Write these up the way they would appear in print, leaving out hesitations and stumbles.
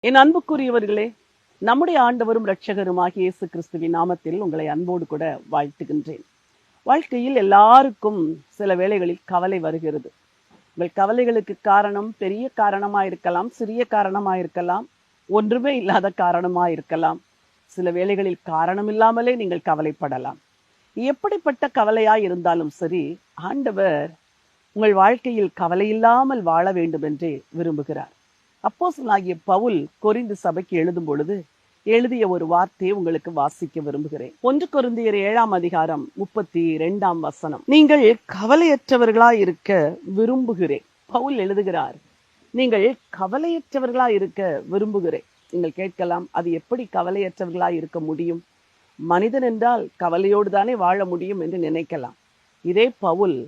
என் அன்புக்குரியவர்களே, நம்முடைய ஆண்டவரும் இரட்சகருமாகிய இயேசு கிறிஸ்துவின் நாமத்தில் உங்களை அன்போடு கூட வாழ்த்துகின்றேன். வாழ்க்கையில் எல்லாருக்கும் சில வேளைகளில் கவலை வருகிறது. உங்கள் கவலைகளுக்கு காரணம் பெரிய காரணமாக இருக்கலாம், சிறிய காரணமாக இருக்கலாம், ஒன்றுமே இல்லாத காரணமாக இருக்கலாம். சில வேளைகளில் காரணம் இல்லாமலே நீங்கள் கவலைப்படலாம். எப்படிப்பட்ட கவலையாய் இருந்தாலும் சரி, ஆண்டவர் உங்கள் வாழ்க்கையில் கவலை இல்லாமல் வாழ வேண்டும் என்றே விரும்புகிறார். அப்போஸ்தலனாகிய பவுல் கொரிந்து சபைக்கு எழுதும் பொழுது எழுதிய ஒரு வார்த்தையை உங்களுக்கு வாசிக்க விரும்புகிறேன். 1 கொரிந்தியர் 7ஆம் அதிகாரம் 32ஆம் வசனம். நீங்கள் கவலையற்றவர்களாய் இருக்க விரும்புகிறேன். பவுல் எழுதுகிறார், நீங்கள் கவலையற்றவர்களாய் இருக்க விரும்புகிறேன். நீங்கள் கேட்கலாம், அது எப்படி கவலையற்றவர்களாய் இருக்க முடியும்? மனிதன் என்றால் கவலையோடு தானே வாழ முடியும் என்று நினைக்கலாம். இதே பவுல்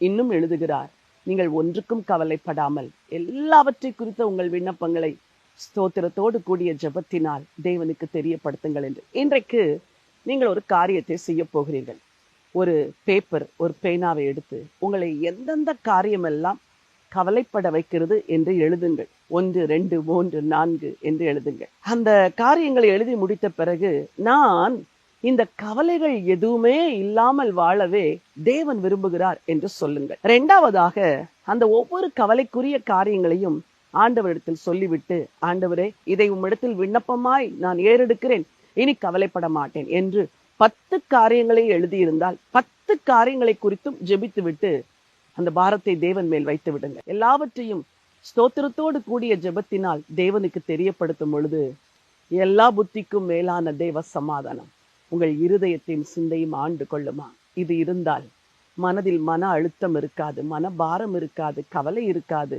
இன்னும் எழுதுகிறார், நீங்கள் ஒன்றுக்கும் கவலைப்படாமல் எல்லாவற்றை குறித்த உங்கள் விண்ணப்பங்களை ஸ்தோத்திரத்தோடு கூடிய ஜெபத்தினால் தேவனுக்கு தெரியப்படுத்துங்கள் என்று. இன்றைக்கு நீங்கள் ஒரு காரியத்தை செய்ய போகிறீர்கள். ஒரு பேப்பர், ஒரு பேனாவை எடுத்து உங்களை எந்தெந்த காரியமெல்லாம் கவலைப்பட வைக்கிறது என்று எழுதுங்கள். 1, 2, 3, 4 என்று எழுதுங்கள். அந்த காரியங்களை எழுதி முடித்த பிறகு, நான் இந்த கவலைகள் எதுவுமே இல்லாமல் வாழவே தேவன் விரும்புகிறார் என்று சொல்லுங்கள். 2வதாக, அந்த ஒவ்வொரு கவலைக்குரிய காரியங்களையும் ஆண்டவரிடத்தில் சொல்லிவிட்டு, ஆண்டவரே, இதை உம்மிடத்தில் விண்ணப்பமாய் நான் ஏறெடுக்கிறேன், இனி கவலைப்பட மாட்டேன் என்று 10 காரியங்களை எழுதியிருந்தால் 10 காரியங்களை குறித்தும் ஜெபித்து விட்டு அந்த பாரத்தை தேவன் மேல் வைத்து விடுங்க. எல்லாவற்றையும் ஸ்தோத்திரத்தோடு கூடிய ஜெபத்தினால் தேவனுக்கு தெரியப்படுத்தும் பொழுது எல்லா புத்திக்கும் மேலான தேவ சமாதானம் உங்கள் இருதயத்தின் சிந்தையும் ஆண்டு கொள்ளுமா. இது இருந்தால் மனதில் மன அழுத்தம் இருக்காது, மன பாரம் இருக்காது, கவலை இருக்காது,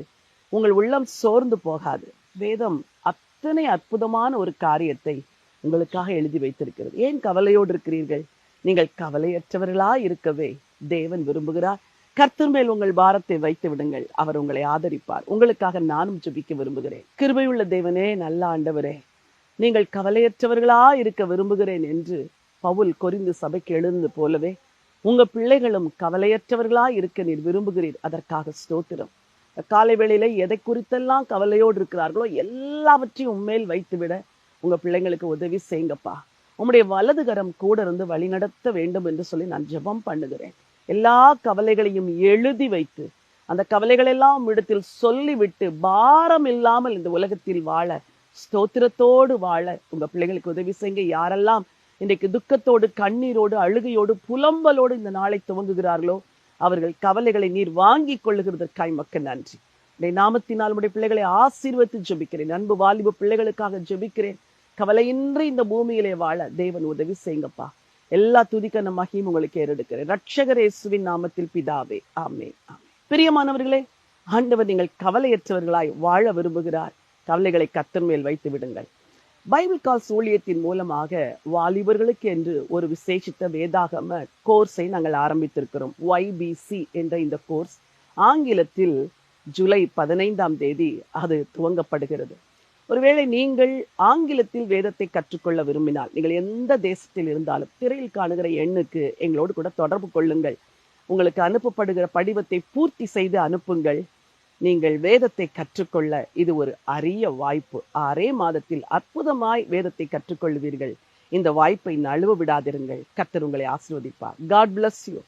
உங்கள் உள்ளம் சோர்ந்து போகாது. வேதம் அத்தனை அற்புதமான ஒரு காரியத்தை உங்களுக்காக எழுதி வைத்திருக்கிறது. ஏன் கவலையோடு இருக்கிறீர்கள்? நீங்கள் கவலையற்றவர்களாய் இருக்கவே தேவன் விரும்புகிறார். கர்த்தர் மேல் உங்கள் பாரத்தை வைத்து விடுங்கள், அவர் உங்களை ஆதரிப்பார். உங்களுக்காக நானும் ஜெபிக்க விரும்புகிறேன். கிருபையுள்ள தேவனே, நல்ல ஆண்டவரே, நீங்கள் கவலையற்றவர்களாய் இருக்க விரும்புகிறேன் என்று பவுல் கொரிந்து சபைக்கு எழுந்தது போலவே உங்க பிள்ளைகளும் கவலையற்றவர்களாய் இருக்க நீர் விரும்புகிறீர். அதற்காக ஸ்தோத்திரம். காலை வேளையில எதை குறித்தெல்லாம் கவலையோடு இருக்கிறார்களோ எல்லாவற்றையும் உண்மையில் வைத்துவிட உங்க பிள்ளைங்களுக்கு உதவி செய்யுங்கப்பா. உம்முடைய வலதுகரம் கூட இருந்து வழி நடத்த வேண்டும் என்று சொல்லி நான் ஜெபம் பண்ணுகிறேன். எல்லா கவலைகளையும் எழுதி வைத்து அந்த கவலைகள் எல்லாம் இடத்தில் சொல்லிவிட்டு பாரம் இல்லாமல் இந்த உலகத்தில் வாழ, ஸ்தோத்திரத்தோடு வாழ உங்க பிள்ளைங்களுக்கு உதவி செய்யுங்க. யாரெல்லாம் இன்றைக்கு துக்கத்தோடு, கண்ணீரோடு, அழுகையோடு, புலம்பலோடு இந்த நாளை துவங்குகிறார்களோ அவர்கள் கவலைகளை நீர் வாங்கி கொள்ளுகிறதற்காய் மக்க நன்றி. இந்த நாமத்தினால் உடைய பிள்ளைகளை ஆசீர்வதித்து ஜெபிக்கிறேன். அன்பு வாலிப பிள்ளைகளுக்காக ஜெபிக்கிறேன். கவலையின்றி இந்த பூமியிலே வாழ தேவன் உதவி செய்யுங்கப்பா. எல்லா துதிக்க மகிமையும் உங்களுக்கு ஏறெடுக்கிறேன். இரட்சகர் இயேசுவின் நாமத்தில் பிதாவே, ஆமென். பிரியமானவர்களே, ஆண்டவர் நீங்கள் கவலையற்றவர்களாய் வாழ விரும்புகிறார். கவலைகளை கர்த்தர் மேல் வைத்து விடுங்கள். பைபிள் கால்ஸ் ஊழியத்தின் மூலமாக வாலிபர்களுக்கு என்று ஒரு விசேஷித்த வேதாகம கோர்ஸை நாங்கள் ஆரம்பித்திருக்கிறோம். YBC என்ற இந்த கோர்ஸ் ஆங்கிலத்தில் ஜூலை 15ஆம் தேதி அது துவங்கப்படுகிறது. ஒருவேளை நீங்கள் ஆங்கிலத்தில் வேதத்தை கற்றுக்கொள்ள விரும்பினால், நீங்கள் எந்த தேசத்தில் இருந்தாலும் திரையில் காணுகிற எண்ணுக்கு எங்களோடு கூட தொடர்பு கொள்ளுங்கள். உங்களுக்கு அனுப்பப்படுகிற படிவத்தை பூர்த்தி செய்து அனுப்புங்கள். நீங்கள் வேதத்தை கற்றுக்கொள்ள இது ஒரு அரிய வாய்ப்பு. 6 மாதத்தில் அற்புதமாய் வேதத்தை கற்றுக்கொள்வீர்கள். இந்த வாய்ப்பை நழுவ விடாதிருங்கள். கர்த்தர் உங்களை ஆசீர்வதிப்பார். God bless you.